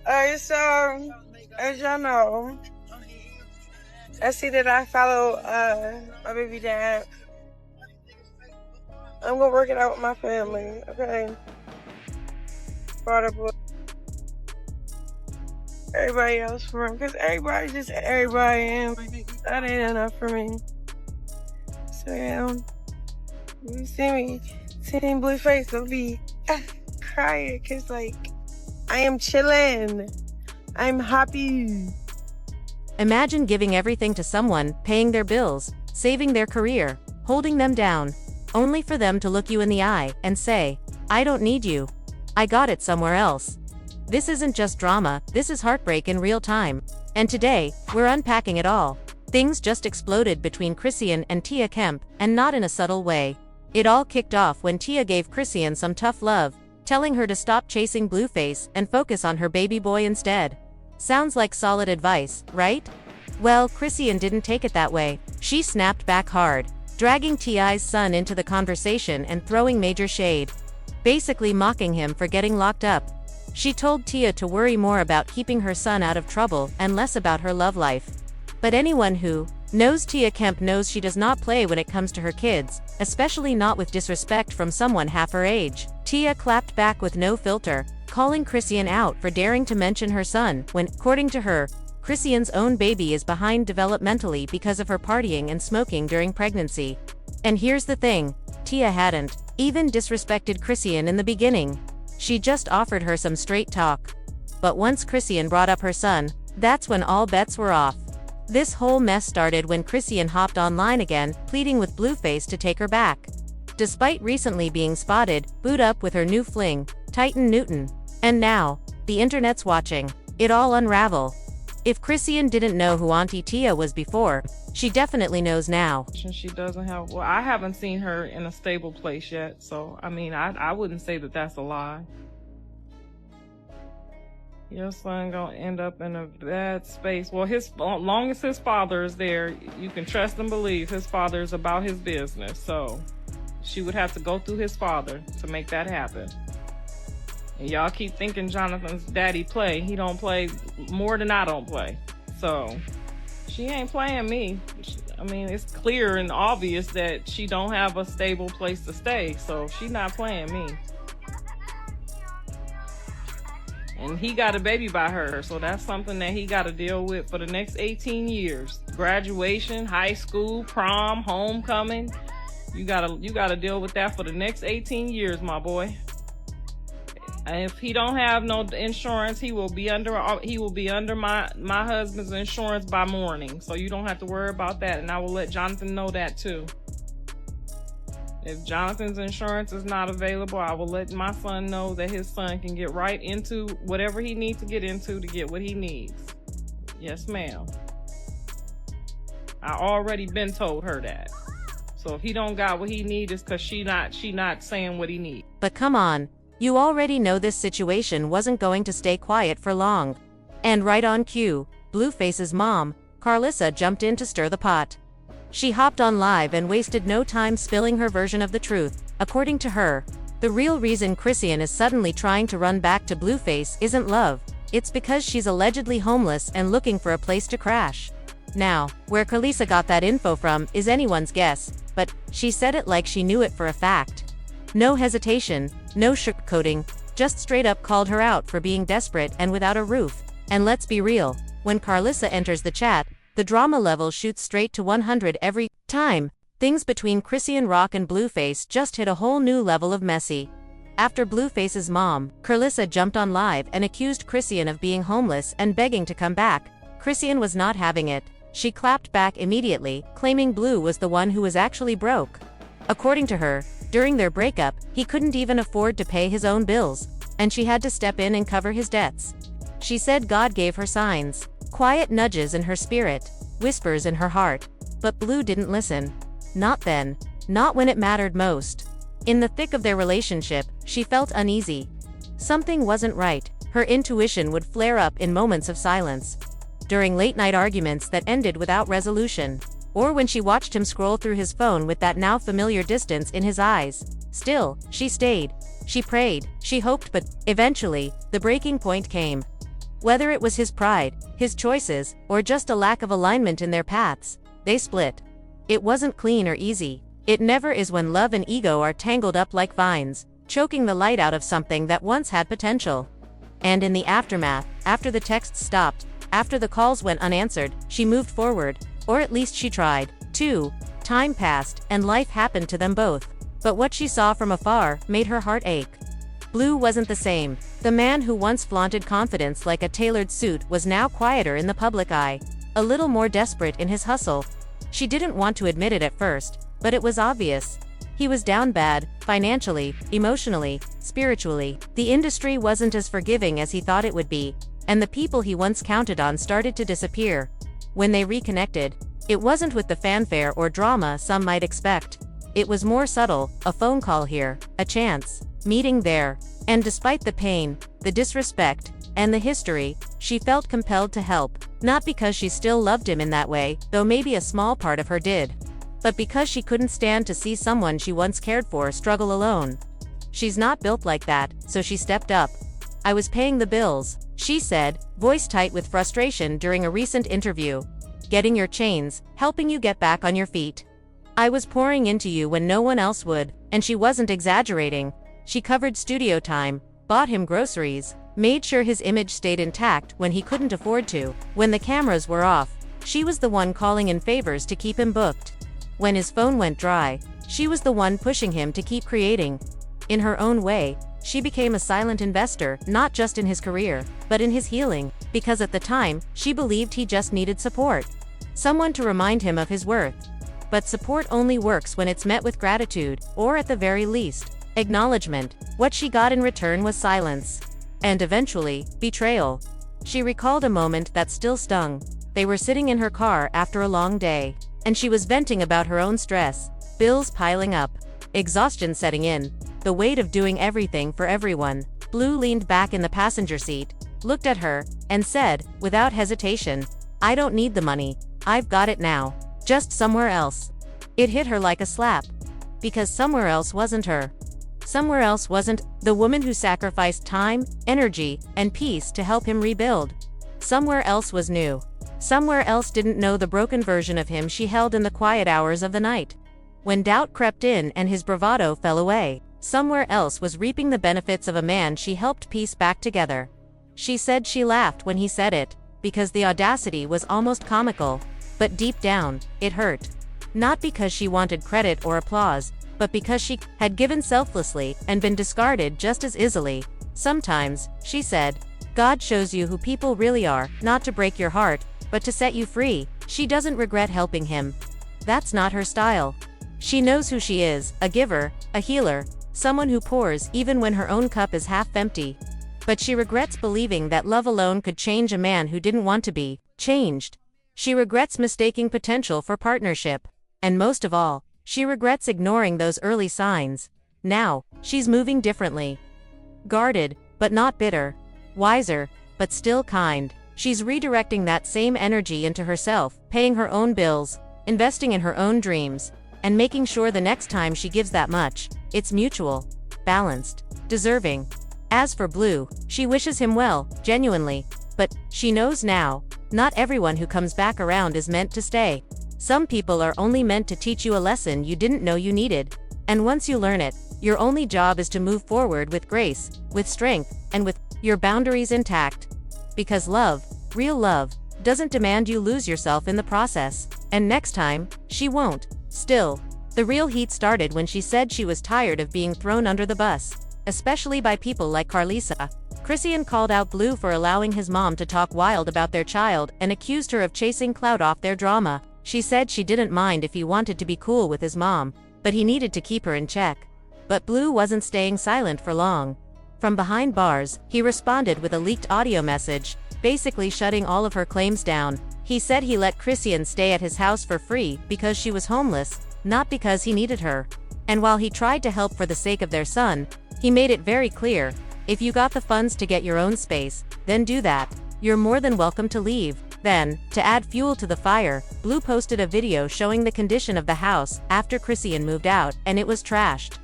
Alright, so as y'all know, I see that I follow my baby dad. I'm gonna work it out with my family, okay? Everybody else for him, because everybody just everybody, and that ain't enough for me. So yeah, you see me seeing blue face, I'll be crying, because like I am chilling. I'm happy. Imagine giving everything to someone, paying their bills, saving their career, holding them down, only for them to look you in the eye and say, "I don't need you. I got it somewhere else." This isn't just drama, this is heartbreak in real time. And today, we're unpacking it all. Things just exploded between Chrisean and Tia Kemp, and not in a subtle way. It all kicked off when Tia gave Chrisean some tough love, telling her to stop chasing Blueface and focus on her baby boy instead. Sounds like solid advice, right? Well, Chrisean didn't take it that way. She snapped back hard, dragging Tia's son into the conversation and throwing major shade, basically mocking him for getting locked up. She told Tia to worry more about keeping her son out of trouble and less about her love life. But anyone who knows Tia Kemp knows she does not play when it comes to her kids, especially not with disrespect from someone half her age. Tia clapped back with no filter, calling Chrisean out for daring to mention her son when, according to her, Chrisean's own baby is behind developmentally because of her partying and smoking during pregnancy. And here's the thing, Tia hadn't even disrespected Chrisean in the beginning. She just offered her some straight talk. But once Chrisean brought up her son, that's when all bets were off. This whole mess started when Chrisean hopped online again, pleading with Blueface to take her back. Despite recently being spotted, booed up with her new fling, Titan Newton. And now, the internet's watching it all unravel. If Chrisean didn't know who Auntie Tia was before, she definitely knows now. She doesn't have, well, I haven't seen her in a stable place yet, so I mean, I wouldn't say that that's a lie. Your son gonna end up in a bad space. Well, long as his father is there, you can trust and believe his father is about his business. So she would have to go through his father to make that happen. And y'all keep thinking Jonathan's daddy play. He don't play more than I don't play. So she ain't playing me. I mean, it's clear and obvious that she don't have a stable place to stay. So she's not playing me. And he got a baby by her, so that's something that he got to deal with for the next 18 years. Graduation, high school, prom, homecoming. You gotta deal with that for the next 18 years, my boy. And if he don't have no insurance, he will be under my husband's insurance by morning. So you don't have to worry about that, and I will let Jonathan know that too. If Jonathan's insurance is not available, I will let my son know that his son can get right into whatever he needs to get into to get what he needs. Yes, ma'am. I already been told her that. So if he don't got what he needs, it's because she not saying what he needs. But come on, you already know this situation wasn't going to stay quiet for long. And right on cue, Blueface's mom, Carlissa, jumped in to stir the pot. She hopped on live and wasted no time spilling her version of the truth. According to her, the real reason Chrisean is suddenly trying to run back to Blueface isn't love, it's because she's allegedly homeless and looking for a place to crash. Now, where Carlissa got that info from is anyone's guess, but she said it like she knew it for a fact. No hesitation, no sugarcoating, just straight up called her out for being desperate and without a roof. And let's be real, when Carlissa enters the chat, the drama level shoots straight to 100 every time. Things between Chrisean Rock and Blueface just hit a whole new level of messy. After Blueface's mom, Carlissa, jumped on live and accused Chrisean of being homeless and begging to come back, Chrisean was not having it. She clapped back immediately, claiming Blue was the one who was actually broke. According to her, during their breakup, he couldn't even afford to pay his own bills, and she had to step in and cover his debts. She said God gave her signs, quiet nudges in her spirit, whispers in her heart. But Blue didn't listen. Not then. Not when it mattered most. In the thick of their relationship, she felt uneasy. Something wasn't right. Her intuition would flare up in moments of silence. During late-night arguments that ended without resolution. Or when she watched him scroll through his phone with that now familiar distance in his eyes. Still, she stayed. She prayed. She hoped, but eventually, the breaking point came. Whether it was his pride, his choices, or just a lack of alignment in their paths, they split. It wasn't clean or easy. It never is when love and ego are tangled up like vines, choking the light out of something that once had potential. And in the aftermath, after the texts stopped, after the calls went unanswered, she moved forward, or at least she tried to. Time passed, and life happened to them both. But what she saw from afar made her heart ache. Blue wasn't the same. The man who once flaunted confidence like a tailored suit was now quieter in the public eye, a little more desperate in his hustle. She didn't want to admit it at first, but it was obvious. He was down bad, financially, emotionally, spiritually. The industry wasn't as forgiving as he thought it would be, and the people he once counted on started to disappear. When they reconnected, it wasn't with the fanfare or drama some might expect. It was more subtle, a phone call here, a chance, meeting there. And despite the pain, the disrespect, and the history, she felt compelled to help, not because she still loved him in that way, though maybe a small part of her did, but because she couldn't stand to see someone she once cared for struggle alone. She's not built like that, so she stepped up. "I was paying the bills," she said, voice tight with frustration during a recent interview. "Getting your chains, helping you get back on your feet. I was pouring into you when no one else would," and she wasn't exaggerating. She covered studio time, bought him groceries, made sure his image stayed intact when he couldn't afford to. When the cameras were off, she was the one calling in favors to keep him booked. When his phone went dry, she was the one pushing him to keep creating. In her own way, she became a silent investor, not just in his career, but in his healing, because at the time, she believed he just needed support. Someone to remind him of his worth. But support only works when it's met with gratitude, or at the very least, acknowledgement. What she got in return was silence. And eventually, betrayal. She recalled a moment that still stung. They were sitting in her car after a long day, and she was venting about her own stress, bills piling up, exhaustion setting in, the weight of doing everything for everyone. Blue leaned back in the passenger seat, looked at her, and said, without hesitation, "I don't need the money. I've got it now. Just somewhere else." It hit her like a slap. Because somewhere else wasn't her. Somewhere else wasn't the woman who sacrificed time, energy, and peace to help him rebuild. Somewhere else was new. Somewhere else didn't know the broken version of him she held in the quiet hours of the night. When doubt crept in and his bravado fell away, somewhere else was reaping the benefits of a man she helped piece back together. She said she laughed when he said it, because the audacity was almost comical. But deep down, it hurt. Not because she wanted credit or applause, but because she had given selflessly and been discarded just as easily. Sometimes, she said, God shows you who people really are, not to break your heart, but to set you free. She doesn't regret helping him. That's not her style. She knows who she is, a giver, a healer, someone who pours even when her own cup is half empty. But she regrets believing that love alone could change a man who didn't want to be changed. She regrets mistaking potential for partnership. And most of all, she regrets ignoring those early signs. Now, she's moving differently. Guarded, but not bitter. Wiser, but still kind. She's redirecting that same energy into herself, paying her own bills, investing in her own dreams, and making sure the next time she gives that much, it's mutual, balanced, deserving. As for Blue, she wishes him well, genuinely. But she knows now, not everyone who comes back around is meant to stay. Some people are only meant to teach you a lesson you didn't know you needed. And once you learn it, your only job is to move forward with grace, with strength, and with your boundaries intact. Because love, real love, doesn't demand you lose yourself in the process. And next time, she won't. Still, the real heat started when she said she was tired of being thrown under the bus, especially by people like Carlisa. Chrisean called out Blue for allowing his mom to talk wild about their child and accused her of chasing clout off their drama. She said she didn't mind if he wanted to be cool with his mom, but he needed to keep her in check. But Blue wasn't staying silent for long. From behind bars, he responded with a leaked audio message, basically shutting all of her claims down. He said he let Chrisean stay at his house for free because she was homeless, not because he needed her. And while he tried to help for the sake of their son, he made it very clear, if you got the funds to get your own space, then do that. You're more than welcome to leave. Then, to add fuel to the fire, Blue posted a video showing the condition of the house after Chrisean moved out, and it was trashed.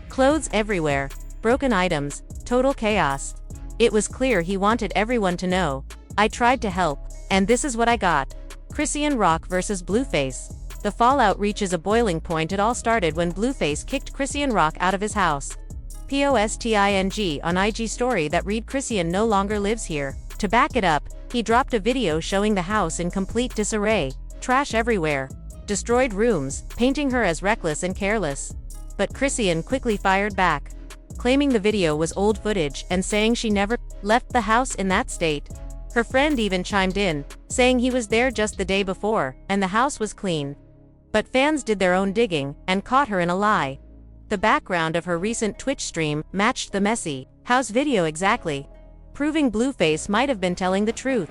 Clothes everywhere, broken items, total chaos. It was clear he wanted everyone to know. I tried to help, and this is what I got. Chrisean Rock vs. Blueface. The fallout reaches a boiling point. It all started when Blueface kicked Chrisean Rock out of his house. Posting on IG story that read Chrisean no longer lives here. To back it up, he dropped a video showing the house in complete disarray, trash everywhere, destroyed rooms, painting her as reckless and careless. But Chrisean quickly fired back, claiming the video was old footage and saying she never left the house in that state. Her friend even chimed in, saying he was there just the day before, and the house was clean. But fans did their own digging, and caught her in a lie. The background of her recent Twitch stream matched the messy house video exactly, proving Blueface might have been telling the truth.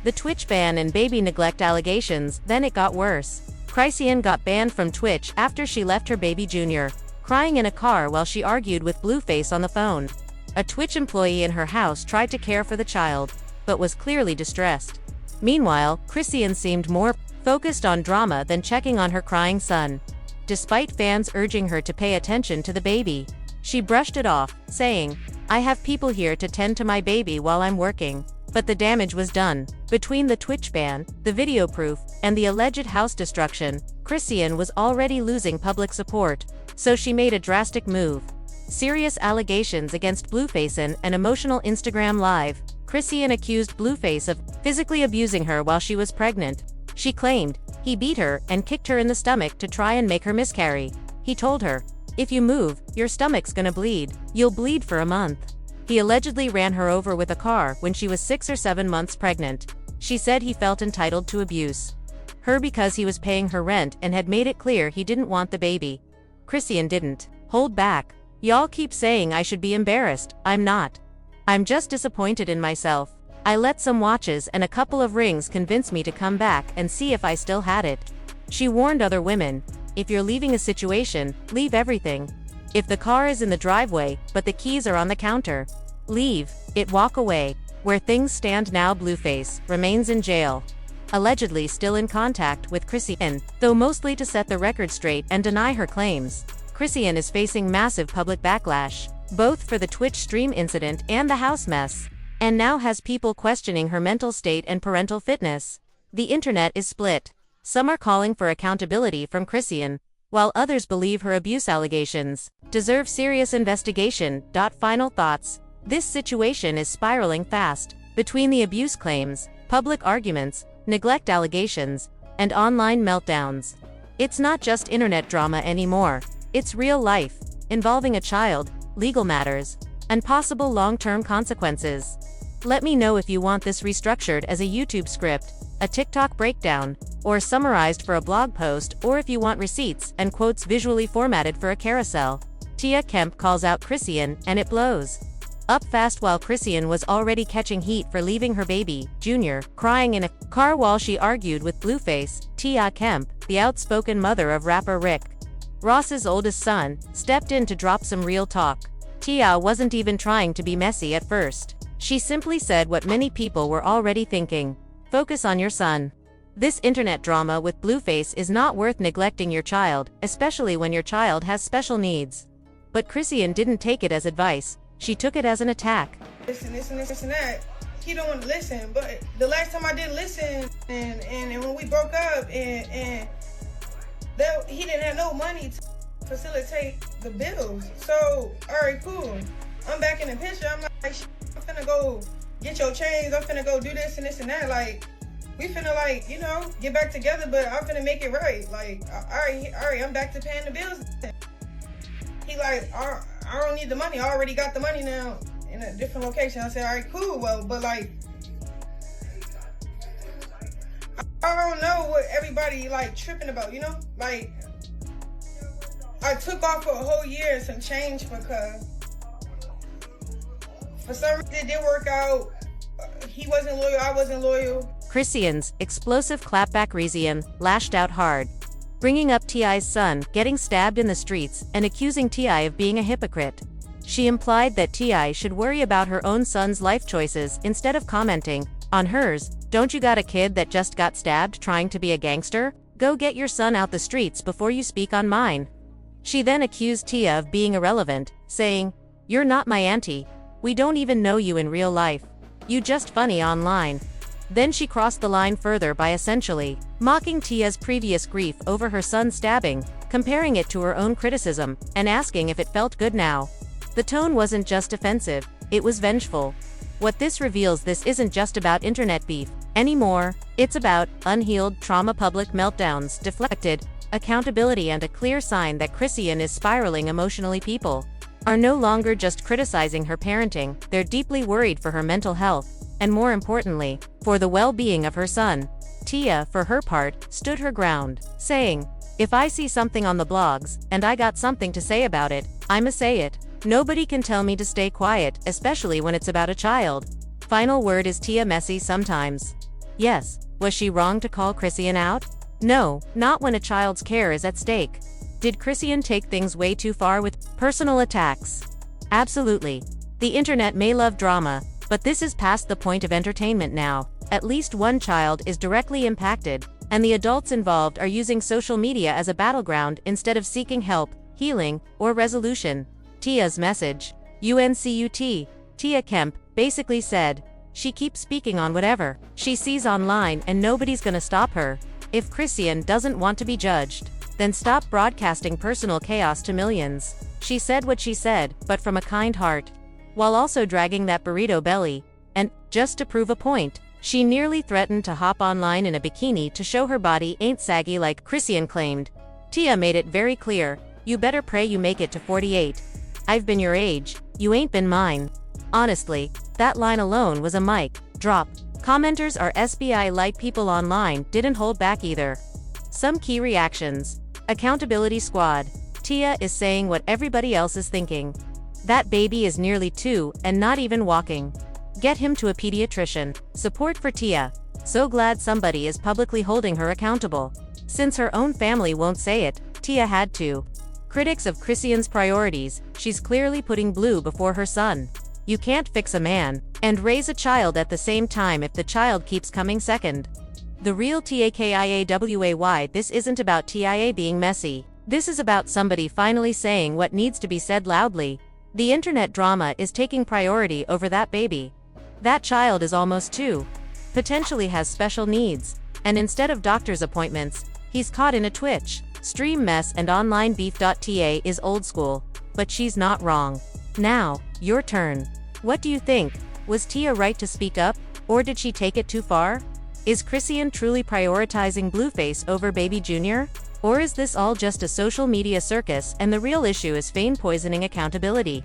The Twitch ban and baby neglect allegations. Then it got worse. Chrisean got banned from Twitch after she left her baby Junior crying in a car while she argued with Blueface on the phone. A Twitch employee in her house tried to care for the child, but was clearly distressed. Meanwhile, Chrisean seemed more focused on drama than checking on her crying son. Despite fans urging her to pay attention to the baby, she brushed it off, saying, "I have people here to tend to my baby while I'm working." But the damage was done. Between the Twitch ban, the video proof, and the alleged house destruction, Chrisean was already losing public support, so she made a drastic move. Serious allegations against Blueface in an emotional Instagram live. Chrisean accused Blueface of physically abusing her while she was pregnant. She claimed he beat her and kicked her in the stomach to try and make her miscarry. He told her, "If you move, your stomach's gonna bleed. You'll bleed for a month." He allegedly ran her over with a car when she was 6 or 7 months pregnant. She said he felt entitled to abuse her because he was paying her rent and had made it clear he didn't want the baby. Chrisean didn't hold back. "Y'all keep saying I should be embarrassed. I'm not. I'm just disappointed in myself. I let some watches and a couple of rings convince me to come back and see if I still had it." She warned other women, "If you're leaving a situation, leave everything. If the car is in the driveway, but the keys are on the counter, leave it, walk away." Where things stand now, Blueface remains in jail, allegedly still in contact with Chrisean, though mostly to set the record straight and deny her claims. Chrisean is facing massive public backlash, both for the Twitch stream incident and the house mess, and now has people questioning her mental state and parental fitness. The internet is split. Some are calling for accountability from Chrisean, while others believe her abuse allegations deserve serious investigation. Final thoughts. This situation is spiraling fast. Between the abuse claims, public arguments, neglect allegations, and online meltdowns, it's not just internet drama anymore. It's real life, involving a child, legal matters, and possible long-term consequences. Let me know if you want this restructured as a YouTube script, a TikTok breakdown, or summarized for a blog post, or if you want receipts and quotes visually formatted for a carousel. Kemp calls out Chrisean, and it blows up fast while Chrisean was already catching heat for leaving her baby, Junior, crying in a car while she argued with Blueface. Kemp, the outspoken mother of rapper Rick Ross's oldest son, stepped in to drop some real talk. Tia wasn't even trying to be messy at first. She simply said what many people were already thinking: focus on your son. This internet drama with Blueface is not worth neglecting your child, especially when your child has special needs. But Chrisean didn't take it as advice. She took it as an attack. Listen, that. He don't want to listen, but the last time I did listen, and when we broke up, and he didn't have no money to facilitate the bills. So, alright, cool. I'm back in the picture. I'm like, I'm finna go get your chains. I'm finna go do this and this and that. Like, we finna, like, you know, get back together, but I'm finna make it right. Like, alright, I'm back to paying the bills. He like, I don't need the money. I already got the money now in a different location. I said, alright, cool. Well, but like, I don't know what everybody like tripping about, you know? Like, I took off for a whole year and some change because for some reason it didn't work out. He wasn't loyal, I wasn't loyal. Chrisean's explosive clapback. Chrisean lashed out hard, bringing up T.I.'s son getting stabbed in the streets and accusing T.I. of being a hypocrite. She implied that T.I. should worry about her own son's life choices instead of commenting on hers. "Don't you got a kid that just got stabbed trying to be a gangster? Go get your son out the streets before you speak on mine." She then accused Tia of being irrelevant, saying, "You're not my auntie," We don't even know you in real life. You just funny online. Then she crossed the line further by essentially mocking Tia's previous grief over her son stabbing, comparing it to her own criticism, and asking if it felt good now. The tone wasn't just offensive, it was vengeful. What this reveals, this isn't just about internet beef anymore, it's about unhealed trauma, public meltdowns, deflected accountability, and a clear sign that Chrisean is spiraling emotionally. People are no longer just criticizing her parenting, they're deeply worried for her mental health, and more importantly, for the well-being of her son. Tia, for her part, stood her ground, saying, "If I see something on the blogs, and I got something to say about it, I'ma say it. Nobody can tell me to stay quiet, especially when it's about a child." Final word: is Tia messy sometimes? Yes. Was she wrong to call Chrisean out? No, not when a child's care is at stake. Did Chrisean take things way too far with personal attacks? Absolutely. The internet may love drama, but this is past the point of entertainment now. At least one child is directly impacted, and the adults involved are using social media as a battleground instead of seeking help, healing, or resolution. Tia's message. UNCUT. Tia Kemp basically said, she keeps speaking on whatever she sees online and nobody's gonna stop her. If Chrisean doesn't want to be judged, then stop broadcasting personal chaos to millions. She said what she said, but from a kind heart, while also dragging that burrito belly. And, just to prove a point, she nearly threatened to hop online in a bikini to show her body ain't saggy like Chrisean claimed. Tia made it very clear, you better pray you make it to 48. I've been your age, you ain't been mine. Honestly, that line alone was a mic drop. Commenters or SBI light people online didn't hold back either. Some key reactions. Accountability Squad. Tia is saying what everybody else is thinking. That baby is nearly 2 and not even walking. Get him to a pediatrician. Support for Tia. So glad somebody is publicly holding her accountable. Since her own family won't say it, Tia had to. Critics of Chrisean's priorities. She's clearly putting blue before her son. You can't fix a man and raise a child at the same time if the child keeps coming second. The real TAKIAWAY. This isn't about TIA being messy. This is about somebody finally saying what needs to be said loudly. The internet drama is taking priority over that baby. That child is almost 2. Potentially has special needs. And instead of doctor's appointments, he's caught in a Twitch stream mess, and online beef. Ta is old school, but she's not wrong. Now, your turn. What do you think? Was Tia right to speak up, or did she take it too far? Is Chrisean truly prioritizing Blueface over Baby Jr.? Or is this all just a social media circus and the real issue is Fane poisoning accountability?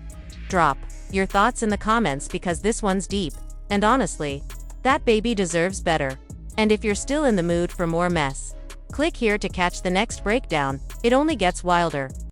Drop your thoughts in the comments because this one's deep, and honestly, that baby deserves better. And if you're still in the mood for more mess, click here to catch the next breakdown. It only gets wilder.